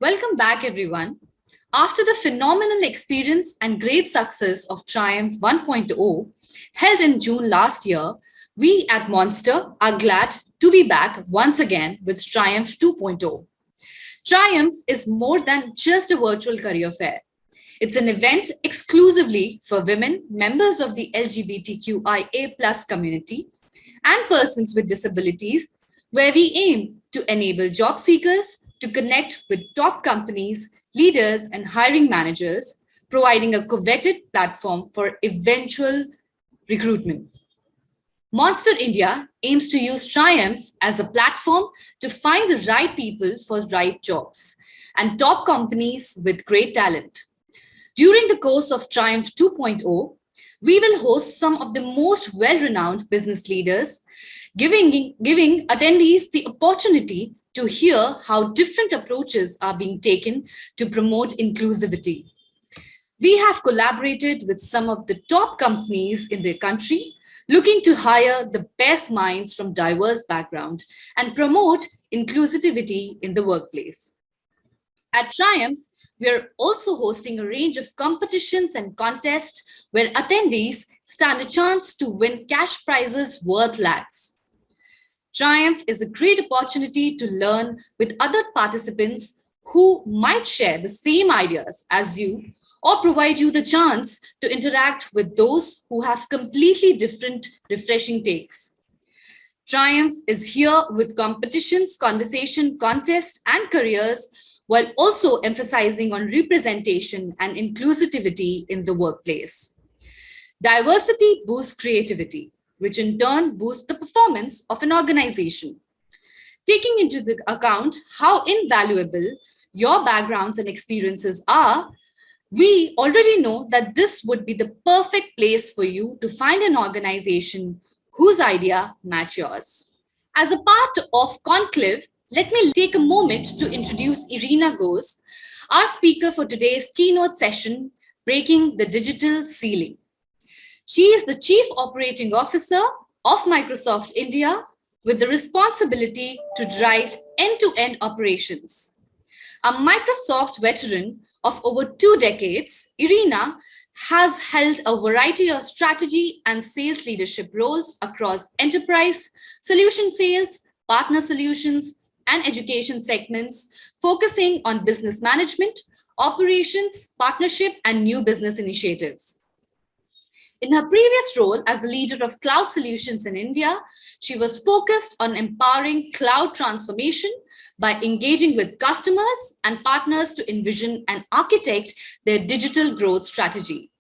Welcome back, everyone. After the phenomenal experience and great success of Triumph 1.0 held in June last year, we at Monster are glad to be back once again with Triumph 2.0. Triumph is more than just a virtual career fair. It's an event exclusively for women, members of the LGBTQIA+ community, and persons with disabilities, where we aim to enable job seekers to connect with top companies, leaders, and hiring managers, providing a coveted platform for eventual recruitment. Monster India aims to use Triumph as a platform to find the right people for right jobs and top companies with great talent. During the course of Triumph 2.0, we will host some of the most well-renowned business leaders, giving attendees the opportunity to hear how different approaches are being taken to promote inclusivity. We have collaborated with some of the top companies in the country, looking to hire the best minds from diverse backgrounds and promote inclusivity in the workplace. At Triumph, we are also hosting a range of competitions and contests where attendees stand a chance to win cash prizes worth lakhs. Triumph is a great opportunity to learn with other participants who might share the same ideas as you or provide you the chance to interact with those who have completely different, refreshing takes. Triumph is here with competitions, conversation, contests, and careers, while also emphasizing on representation and inclusivity in the workplace. Diversity boosts creativity, which in turn boosts the performance of an organization. Taking into account how invaluable your backgrounds and experiences are, we already know that this would be the perfect place for you to find an organization whose idea match yours. As a part of Conc-Live, let me take a moment to introduce Irina Ghose, our speaker for today's keynote session, Breaking the Digital Ceiling. She is the Chief Operating Officer of Microsoft India with the responsibility to drive end-to-end operations. A Microsoft veteran of over 2 decades, Irina has held a variety of strategy and sales leadership roles across enterprise, solution sales, partner solutions, and education segments, focusing on business management, operations, partnership, and new business initiatives. In her previous role as a leader of cloud solutions in India, she was focused on empowering cloud transformation by engaging with customers and partners to envision and architect their digital growth strategy.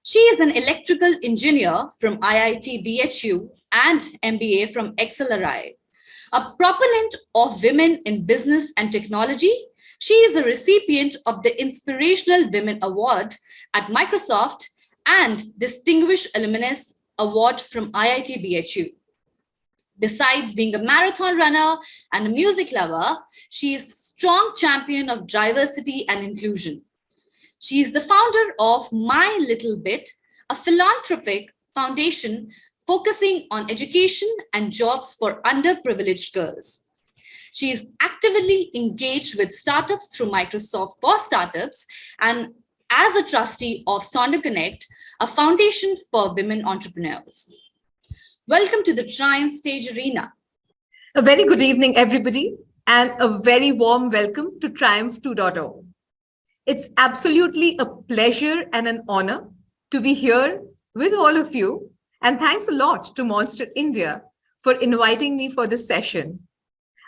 She is an electrical engineer from IIT BHU and MBA from XLRI. A proponent of women in business and technology, she is a recipient of the Inspirational Women Award at Microsoft and Distinguished Alumnus Award from IIT BHU. Besides being a marathon runner and a music lover, she is a strong champion of diversity and inclusion. She is the founder of My Little Bit, a philanthropic foundation focusing on education and jobs for underprivileged girls. She is actively engaged with startups through Microsoft for Startups and as a trustee of Sonder Connect, a foundation for women entrepreneurs. Welcome to the Triumph stage, Irina. A very good evening, everybody, and a very warm welcome to Triumph 2.0. It's absolutely a pleasure and an honor to be here with all of you, and thanks a lot to Monster India for inviting me for this session.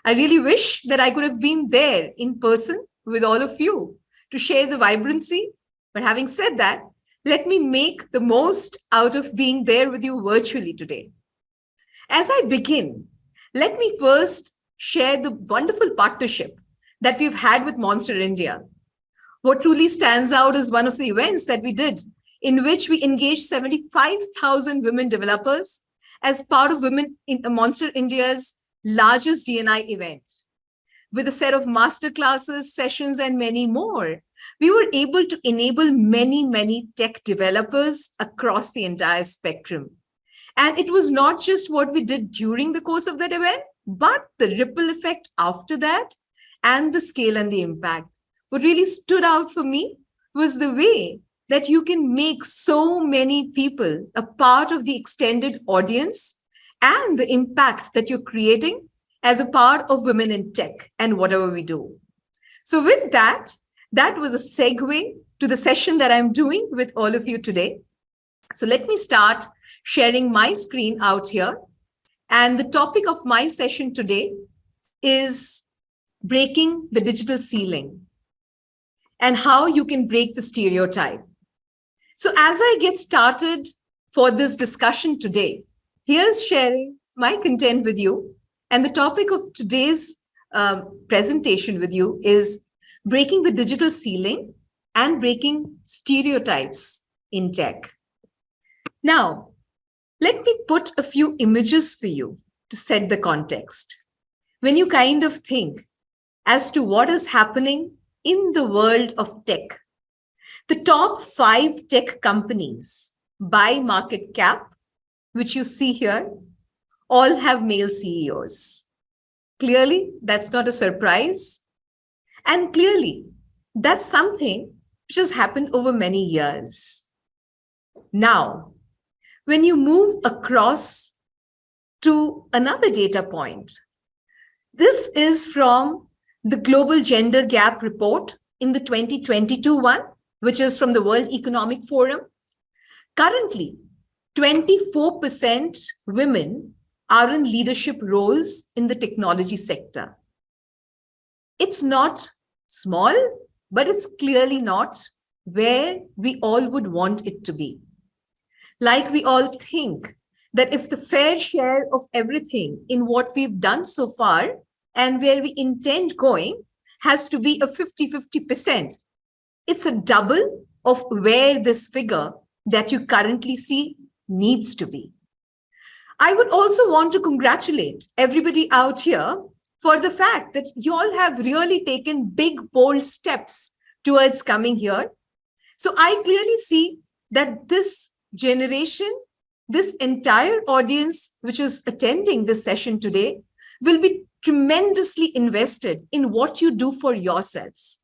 I really wish that I could have been there in person with all of you to share the vibrancy, but having said that, let me make the most out of being there with you virtually today. As I begin, let me first share the wonderful partnership that we've had with Monster India. What truly stands out is one of the events that we did in which we engaged 75,000 women developers as part of Women in Monster India's largest D&I event. With a set of masterclasses, sessions, and many more, we were able to enable many tech developers across the entire spectrum. And it was not just what we did during the course of that event, but the ripple effect after that and the scale and the impact. What really stood out for me was the way that you can make so many people a part of the extended audience and the impact that you're creating as a part of Women in Tech and whatever we do. So with that, that was a segue to the session that I'm doing with all of you today. So let me start sharing my screen out here. And the topic of my session today is breaking the digital ceiling and how you can break the stereotype. So as I get started for this discussion today, here's sharing my content with you. And the topic of today's presentation with you is breaking the digital ceiling and breaking stereotypes in tech. Now, let me put a few images for you to set the context. When you kind of think as to what is happening in the world of tech, the top 5 tech companies by market cap, which you see here, all have male CEOs. Clearly, that's not a surprise. And clearly, that's something which has happened over many years. Now, when you move across to another data point, this is from the Global Gender Gap Report in the 2022 one, which is from the World Economic Forum. Currently, 24% women are in leadership roles in the technology sector. It's not small, but it's clearly not where we all would want it to be. Like we all think that if the fair share of everything in what we've done so far and where we intend going has to be a 50-50%, it's a double of where this figure that you currently see needs to be. I would also want to congratulate everybody out here for the fact that you all have really taken big, bold steps towards coming here. So I clearly see that this generation, this entire audience which is attending this session today will be tremendously invested in what you do for yourselves.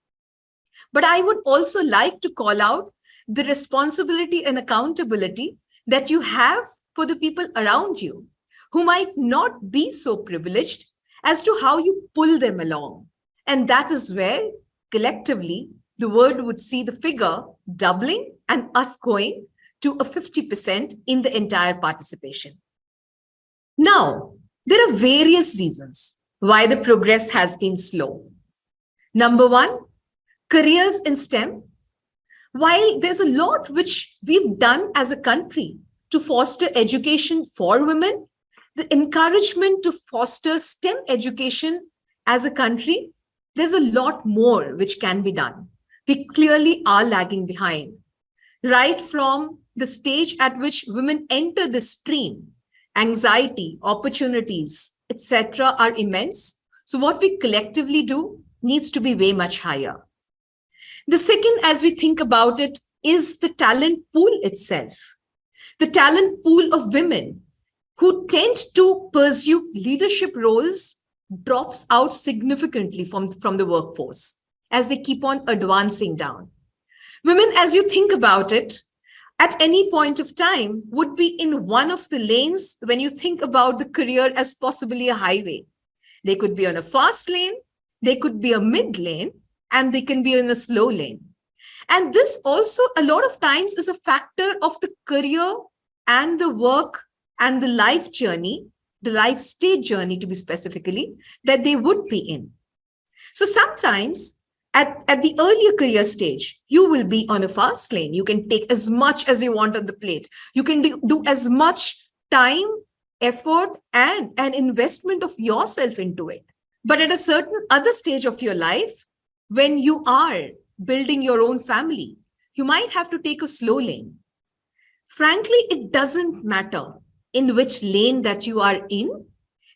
But I would also like to call out the responsibility and accountability that you have for the people around you who might not be so privileged as to how you pull them along. And that is where collectively the world would see the figure doubling and us going to a 50% in the entire participation. Now, there are various reasons why the progress has been slow. Number one, careers in STEM. While there's a lot which we've done as a country to foster education for women, the encouragement to foster STEM education as a country, there's a lot more which can be done. We clearly are lagging behind. Right from the stage at which women enter the stream, anxiety, opportunities, etc. are immense. So what we collectively do needs to be way much higher. The second, as we think about it, is the talent pool itself. The talent pool of women who tend to pursue leadership roles drops out significantly from the workforce as they keep on advancing down. Women, as you think about it, at any point of time would be in one of the lanes when you think about the career as possibly a highway. They could be on a fast lane, they could be a mid lane, and they can be in a slow lane. And this also a lot of times is a factor of the career and the work and the life journey, the life stage journey to be specifically, that they would be in. So sometimes at the earlier career stage, you will be on a fast lane. You can take as much as you want on the plate. You can do as much time, effort, and an investment of yourself into it. But at a certain other stage of your life, when you are building your own family, you might have to take a slow lane. Frankly, it doesn't matter in which lane that you are in.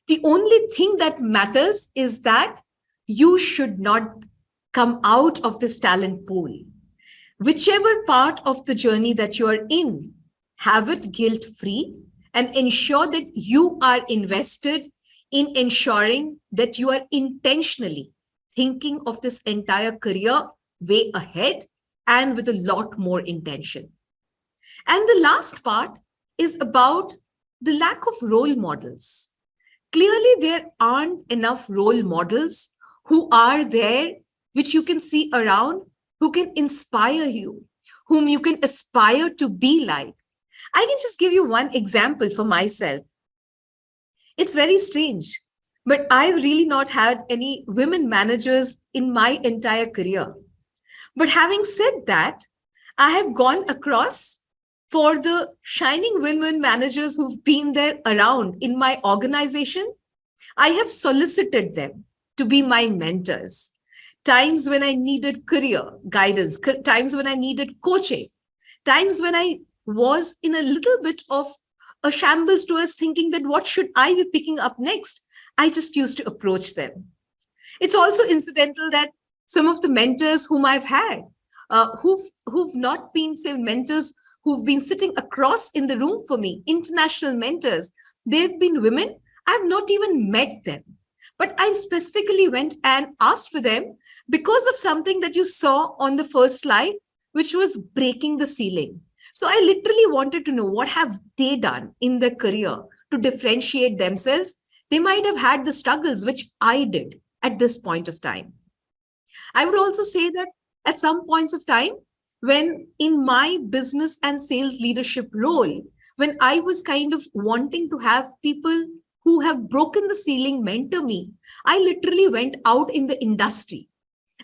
The only thing that matters is that you should not come out of this talent pool. Whichever part of the journey that you are in, have it guilt-free and ensure that you are invested in ensuring that you are intentionally thinking of this entire career way ahead and with a lot more intention. And the last part is about the lack of role models. Clearly, there aren't enough role models who are there, which you can see around, who can inspire you, whom you can aspire to be like. I can just give you one example for myself. It's very strange, but I've really not had any women managers in my entire career. But having said that, I have gone across for the shining women managers who've been there around in my organization. I have solicited them to be my mentors. Times when I needed career guidance, times when I needed coaching, times when I was in a little bit of a shambles towards thinking that what should I be picking up next? I just used to approach them. It's also incidental that some of the mentors whom I've had, who've not been, say, mentors who've been sitting across in the room for me, international mentors, they've been women. I've not even met them, but I specifically went and asked for them because of something that you saw on the first slide, which was breaking the ceiling. So I literally wanted to know what have they done in their career to differentiate themselves. They might have had the struggles which I did at this point of time. I would also say that at some points of time, when in my business and sales leadership role, when I was kind of wanting to have people who have broken the ceiling mentor me, I literally went out in the industry.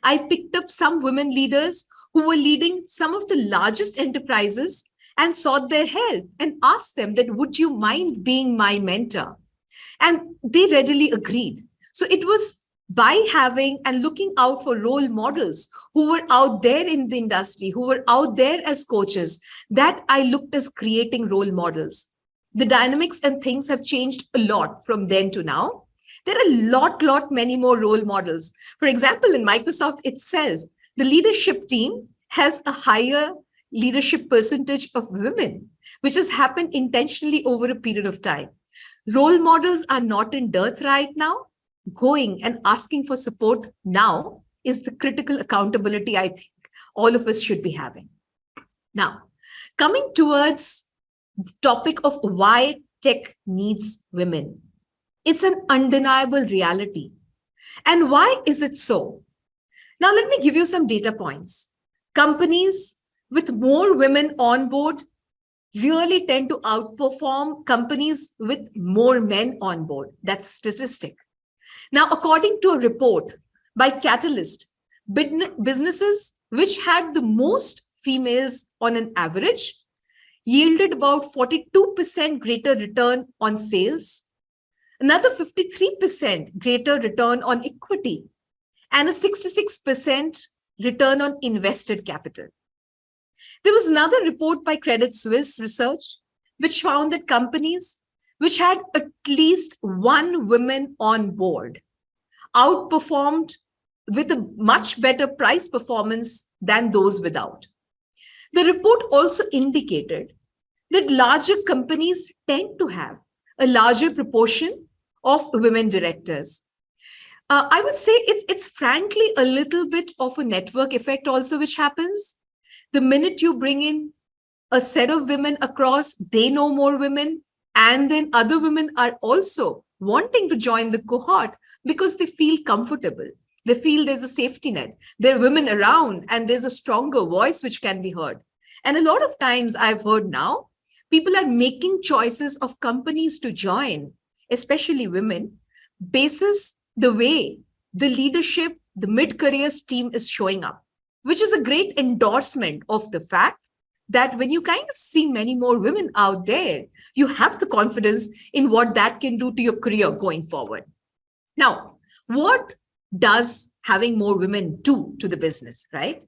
I picked up some women leaders who were leading some of the largest enterprises and sought their help and asked them that, would you mind being my mentor? And they readily agreed. So it was by having and looking out for role models who were out there in the industry, who were out there as coaches, that I looked as creating role models. The dynamics and things have changed a lot from then to now. There are many more role models. For example, in Microsoft itself, the leadership team has a higher leadership percentage of women, which has happened intentionally over a period of time. Role models are not in dearth right now. Going and asking for support now is the critical accountability I think all of us should be having. Now, coming towards the topic of why tech needs women. It's an undeniable reality. And why is it so? Now, let me give you some data points. Companies with more women on board really tend to outperform companies with more men on board. That's statistic. Now, according to a report by Catalyst, businesses which had the most females on an average yielded about 42% greater return on sales, another 53% greater return on equity, and a 66% return on invested capital. There was another report by Credit Suisse Research, which found that companies which had at least one woman on board outperformed with a much better price performance than those without. The report also indicated that larger companies tend to have a larger proportion of women directors. I would say it's frankly a little bit of a network effect also which happens. The minute you bring in a set of women across, they know more women, and then other women are also wanting to join the cohort because they feel comfortable. They feel there's a safety net. There are women around and there's a stronger voice which can be heard. And a lot of times I've heard now, people are making choices of companies to join, especially women, basis the way the leadership, the mid-careers team is showing up, which is a great endorsement of the fact that when you kind of see many more women out there, you have the confidence in what that can do to your career going forward. Now, what does having more women do to the business, right?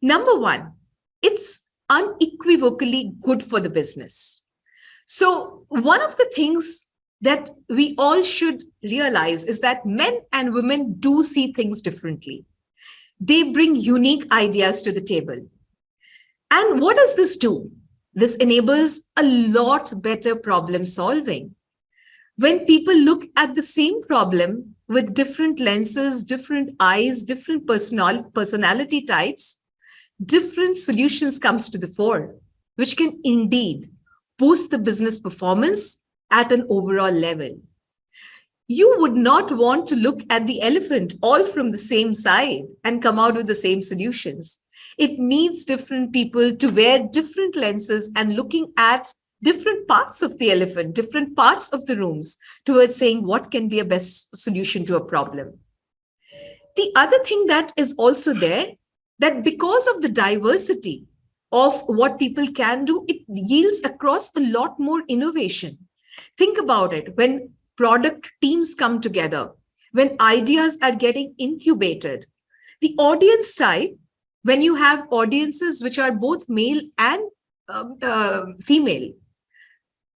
Number one, it's unequivocally good for the business. So one of the things that we all should realize is that men and women do see things differently. They bring unique ideas to the table. And what does this do? This enables a lot better problem solving. When people look at the same problem with different lenses, different eyes, different personality types, different solutions comes to the fore, which can indeed boost the business performance at an overall level. You would not want to look at the elephant all from the same side and come out with the same solutions. It needs different people to wear different lenses and looking at different parts of the elephant, different parts of the rooms towards saying what can be a best solution to a problem. The other thing that is also there, that because of the diversity of what people can do, it yields across a lot more innovation. Think about it. When product teams come together, when ideas are getting incubated, the audience type, when you have audiences which are both male and female,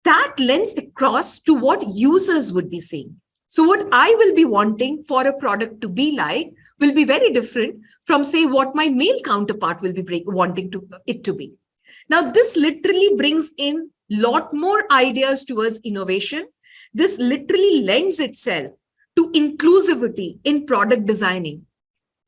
that lends across to what users would be seeing. So what I will be wanting for a product to be like will be very different from, say, what my male counterpart will be wanting it to be. Now, this literally brings in a lot more ideas towards innovation. This literally lends itself to inclusivity in product designing.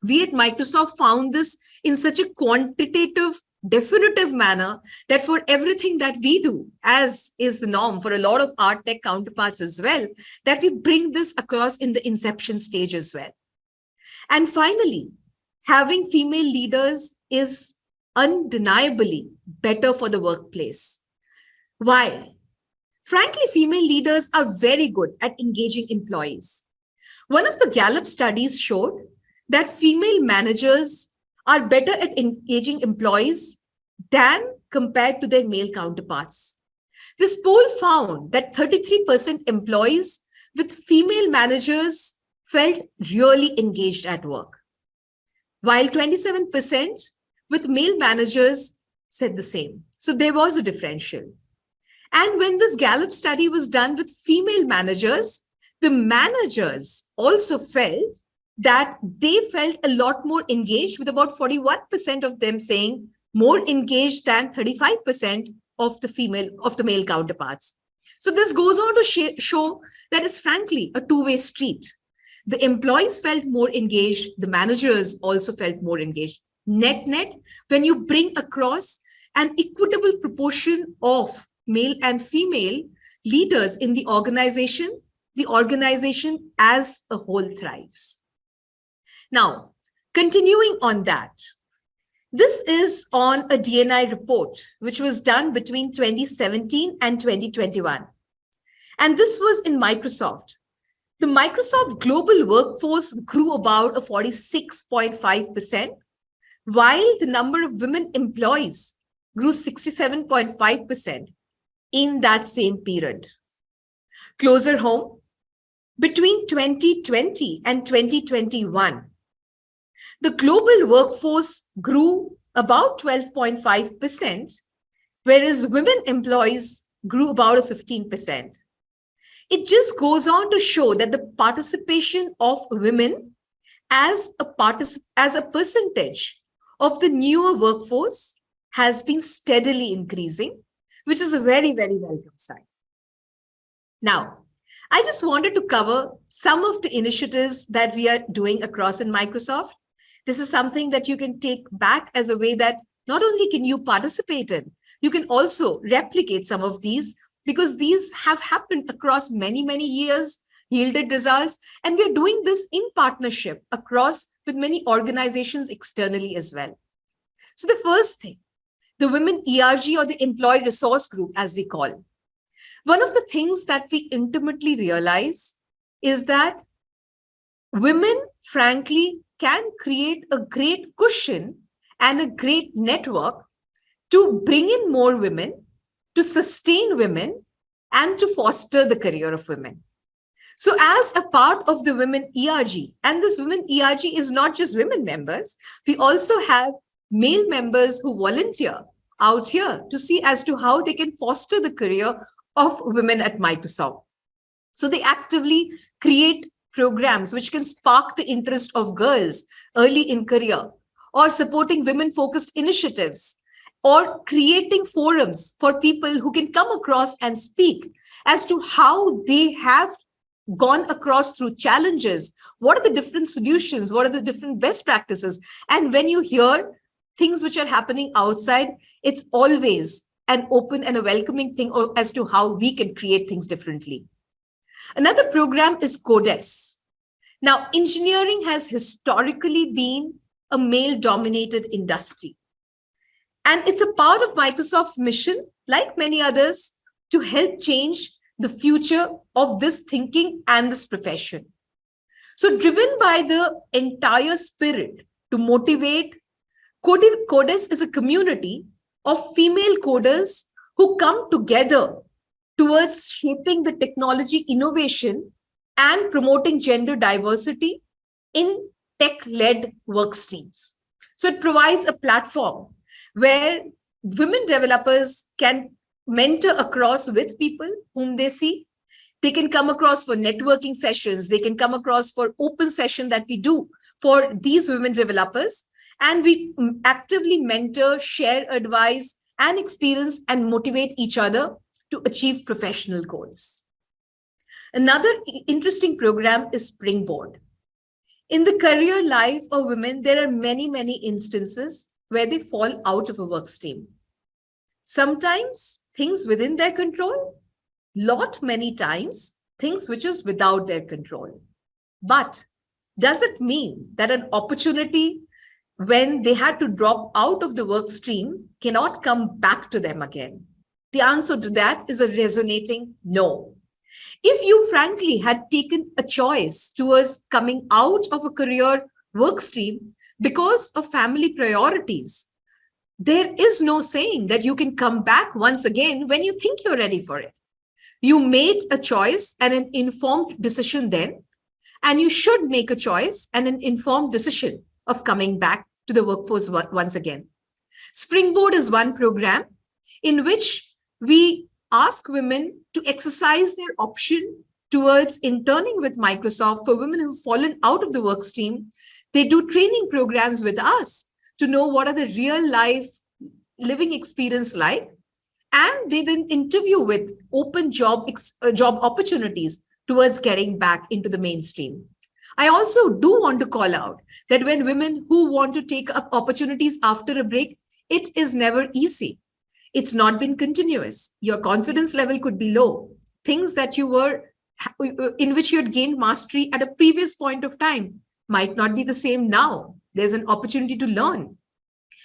We at Microsoft found this in such a quantitative, definitive manner that for everything that we do, as is the norm for a lot of our tech counterparts as well, that we bring this across in the inception stage as well. And finally, having female leaders is undeniably better for the workplace. Why? Frankly, female leaders are very good at engaging employees. One of the Gallup studies showed that female managers are better at engaging employees than compared to their male counterparts. This poll found that 33% employees with female managers felt really engaged at work, while 27% with male managers said the same. So there was a differential. And when this Gallup study was done with female managers, the managers also felt that they felt a lot more engaged, with about 41% of them saying more engaged than 35% of the male counterparts. So this goes on to show that it's frankly a two-way street. The employees felt more engaged, the managers also felt more engaged. Net, when you bring across an equitable proportion of male and female leaders in the organization as a whole thrives. Now, continuing on that, this is on a D&I report, which was done between 2017 and 2021. And this was in Microsoft. The Microsoft global workforce grew about a 46.5%, while the number of women employees grew 67.5% in that same period. Closer home, between 2020 and 2021, the global workforce grew about 12.5%, whereas women employees grew about a 15%. It just goes on to show that the participation of women as a percentage of the newer workforce has been steadily increasing, which is a very, very welcome sign. Now, I just wanted to cover some of the initiatives that we are doing across in Microsoft. This is something that you can take back as a way that not only can you participate in, you can also replicate some of these, because these have happened across many, many years, yielded results, and we're doing this in partnership across with many organizations externally as well. So the first thing, the Women ERG, or the Employee Resource Group, as we call it. One of the things that we intimately realize is that women, frankly, can create a great cushion and a great network to bring in more women, to sustain women, and to foster the career of women. So as a part of the Women ERG, and this Women ERG is not just women members, we also have male members who volunteer out here to see as to how they can foster the career of women at Microsoft. So they actively create programs which can spark the interest of girls early in career, or supporting women-focused initiatives, or creating forums for people who can come across and speak as to how they have gone across through challenges. What are the different solutions? What are the different best practices? And when you hear things which are happening outside, it's always an open and a welcoming thing as to how we can create things differently. Another program is CODES. Now, engineering has historically been a male-dominated industry. And it's a part of Microsoft's mission, like many others, to help change the future of this thinking and this profession. So driven by the entire spirit to motivate, CODES is a community of female coders who come together towards shaping the technology innovation and promoting gender diversity in tech-led work streams. So it provides a platform where women developers can mentor across with people whom they see. They can come across for networking sessions. They can come across for open session that we do for these women developers. And we actively mentor, share advice and experience and motivate each other to achieve professional goals. Another interesting program is Springboard. In the career life of women, there are many, many instances where they fall out of a work stream. Sometimes things within their control, many times things which is without their control. But does it mean that an opportunity when they had to drop out of the work stream cannot come back to them again? The answer to that is a resonating no. If you frankly had taken a choice towards coming out of a career work stream because of family priorities, there is no saying that you can come back once again when you think you're ready for it. You made a choice and an informed decision then, and you should make a choice and an informed decision of coming back to the workforce once again. Springboard is one program in which we ask women to exercise their option towards interning with Microsoft. For women who've fallen out of the work stream, they do training programs with us to know what are the real life living experience like. And they then interview with open job opportunities towards getting back into the mainstream. I also do want to call out that when women who want to take up opportunities after a break, it is never easy. It's not been continuous. Your confidence level could be low. Things that you were, in which you had gained mastery at a previous point of time might not be the same now. There's an opportunity to learn.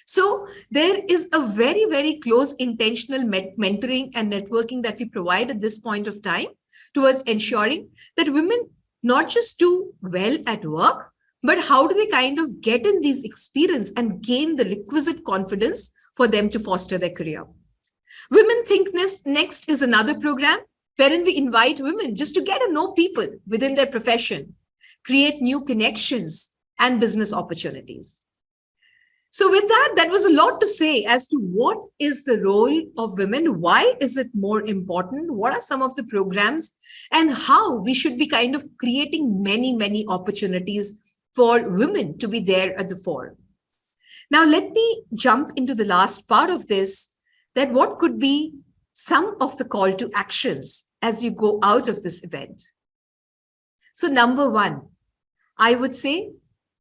So there is a very, very close intentional mentoring and networking that we provide at this point of time towards ensuring that women not just do well at work, but how do they kind of get in these experience and gain the requisite confidence for them to foster their career. Women Think Next is another program wherein we invite women just to get to know people within their profession, create new connections and business opportunities. So with that, that was a lot to say as to what is the role of women, why is it more important, what are some of the programs, and how we should be kind of creating many, many opportunities for women to be there at the fore. Now, let me jump into the last part of this, that what could be some of the call to actions as you go out of this event. So number one, I would say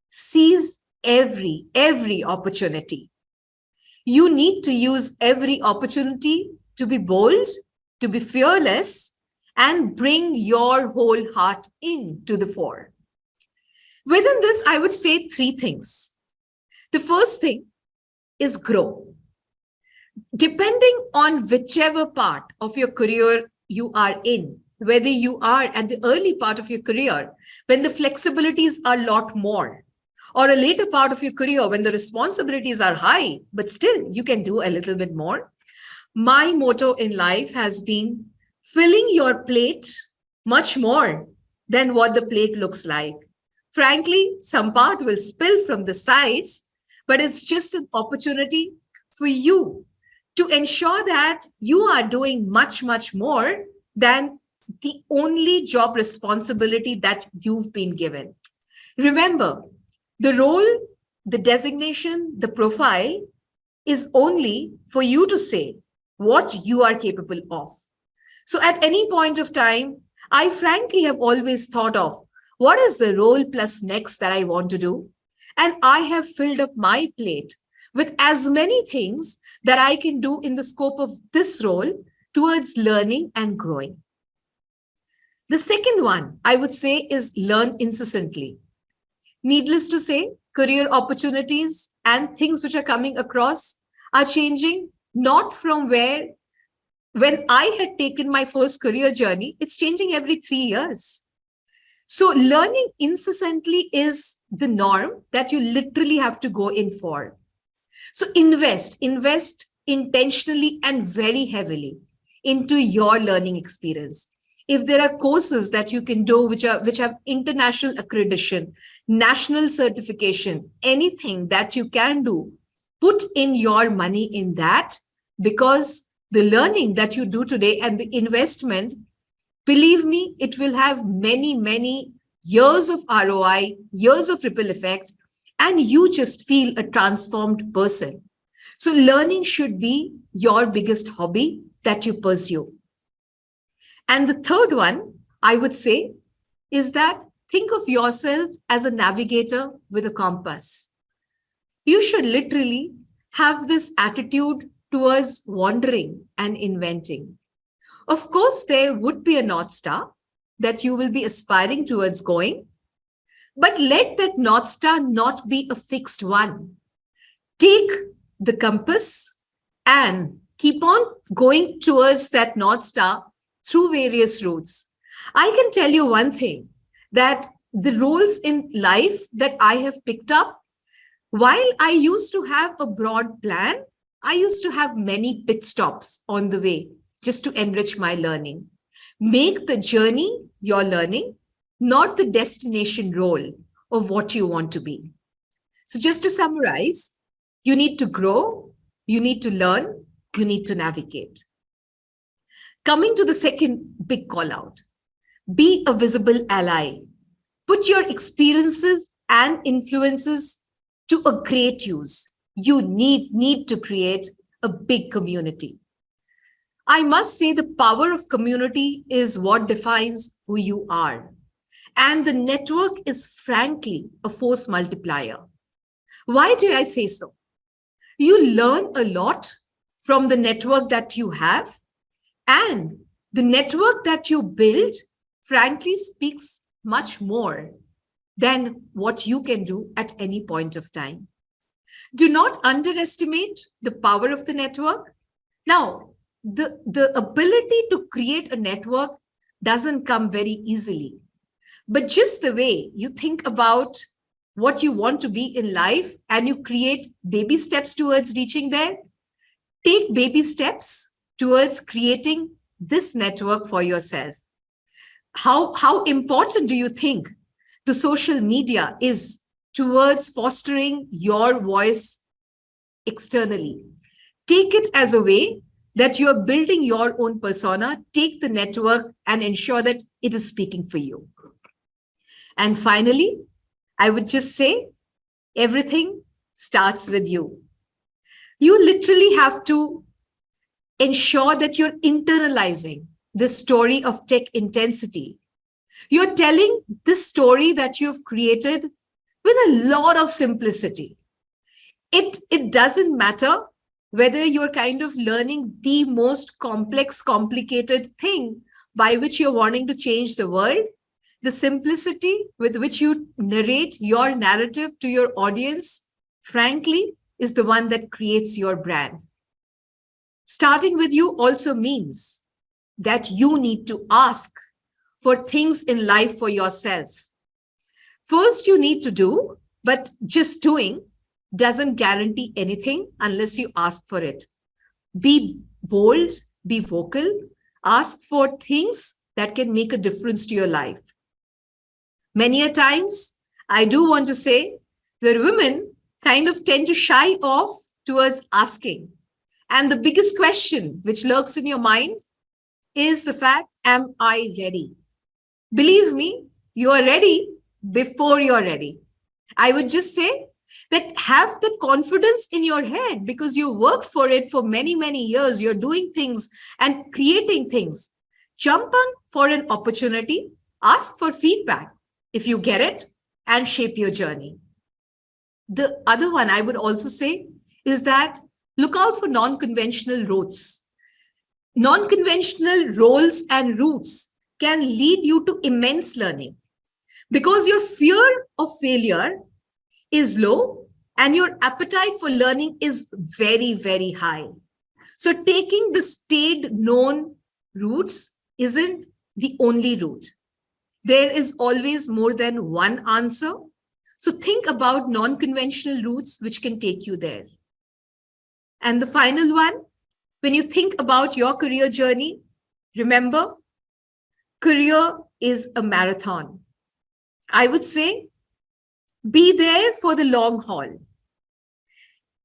seize every opportunity. You need to use every opportunity to be bold, to be fearless, and bring your whole heart into the fore. Within this, I would say three things. The first thing is grow. Depending on whichever part of your career you are in, whether you are at the early part of your career, when the flexibilities are a lot more, or a later part of your career when the responsibilities are high, but still you can do a little bit more. My motto in life has been filling your plate much more than what the plate looks like. Frankly, some part will spill from the sides, but it's just an opportunity for you to ensure that you are doing much, much more than the only job responsibility that you've been given. Remember, the role, the designation, the profile is only for you to say what you are capable of. So at any point of time, I frankly have always thought of what is the role plus next that I want to do? And I have filled up my plate with as many things that I can do in the scope of this role towards learning and growing. The second one, I would say, is learn incessantly. Needless to say, career opportunities and things which are coming across are changing, not from where, when I had taken my first career journey, it's changing every 3 years. So learning incessantly is the norm that you literally have to go in for. So invest intentionally and very heavily into your learning experience. If there are courses that you can do which have international accreditation, national certification, anything that you can do, put in your money in that, because the learning that you do today and the investment, believe me, it will have many, many years of ROI, years of ripple effect, and you just feel a transformed person. So learning should be your biggest hobby that you pursue. And the third one, I would say, is that think of yourself as a navigator with a compass. You should literally have this attitude towards wandering and inventing. Of course, there would be a North Star that you will be aspiring towards going, but let that North Star not be a fixed one. Take the compass and keep on going towards that North Star through various routes. I can tell you one thing, that the roles in life that I have picked up, while I used to have a broad plan, I used to have many pit stops on the way just to enrich my learning. Make the journey your learning, not the destination role of what you want to be. So just to summarize, you need to grow, you need to learn, you need to navigate. Coming to the second big call out, be a visible ally. Put your experiences and influences to a great use. You need to create a big community. I must say the power of community is what defines who you are. And the network is frankly a force multiplier. Why do I say so? You learn a lot from the network that you have, and the network that you build frankly speaks much more than what you can do at any point of time. Do not underestimate the power of the network. Now, the ability to create a network doesn't come very easily. But just the way you think about what you want to be in life and you create baby steps towards reaching there, take baby steps towards creating this network for yourself. How important do you think the social media is towards fostering your voice externally? Take it as a way that you are building your own persona. Take the network and ensure that it is speaking for you. And finally, I would just say everything starts with you. You literally have to ensure that you're internalizing the story of tech intensity. You're telling this story that you've created with a lot of simplicity. It doesn't matter whether you're kind of learning the most complex, complicated thing by which you're wanting to change the world. The simplicity with which you narrate your narrative to your audience, frankly, is the one that creates your brand. Starting with you also means that you need to ask for things in life for yourself. First, you need to do, but just doing doesn't guarantee anything unless you ask for it. Be bold, be vocal, ask for things that can make a difference to your life. Many a times, I do want to say that women kind of tend to shy off towards asking. And the biggest question which lurks in your mind is the fact, am I ready? Believe me, you are ready before you're ready. I would just say that have that confidence in your head because you worked for it for many, many years. You're doing things and creating things. Jump on for an opportunity, ask for feedback if you get it, and shape your journey. The other one I would also say is that look out for non-conventional routes. Non-conventional roles and routes can lead you to immense learning because your fear of failure is low and your appetite for learning is very, very high. So taking the staid known routes isn't the only route. There is always more than one answer. So think about non-conventional routes which can take you there. And the final one, when you think about your career journey, remember, career is a marathon. I would say, be there for the long haul.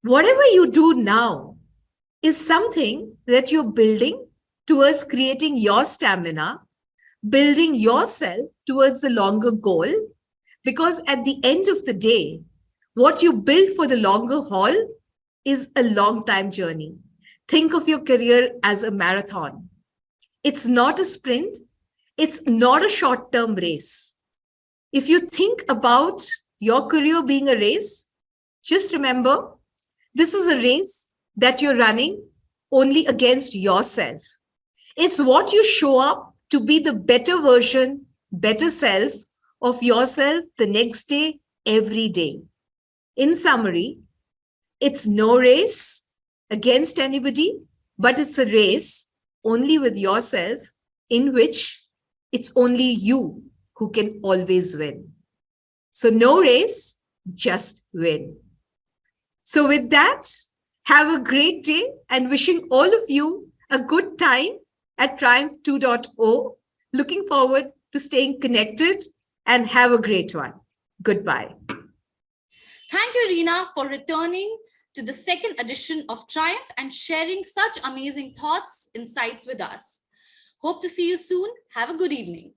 Whatever you do now is something that you're building towards creating your stamina, building yourself towards the longer goal. Because at the end of the day, what you build for the longer haul is a long time journey. Think of your career as a marathon. It's not a sprint. It's not a short-term race. If you think about your career being a race, just remember, this is a race that you're running only against yourself. It's what you show up to be the better version, better self of yourself the next day, every day. In summary, it's no race against anybody, but it's a race only with yourself in which it's only you who can always win. So no race, just win. So with that, have a great day and wishing all of you a good time at Triumph 2.0. Looking forward to staying connected and have a great one. Goodbye. Thank you, Irina, for returning to the second edition of Triumph and sharing such amazing thoughts, insights with us. Hope to see you soon. Have a good evening.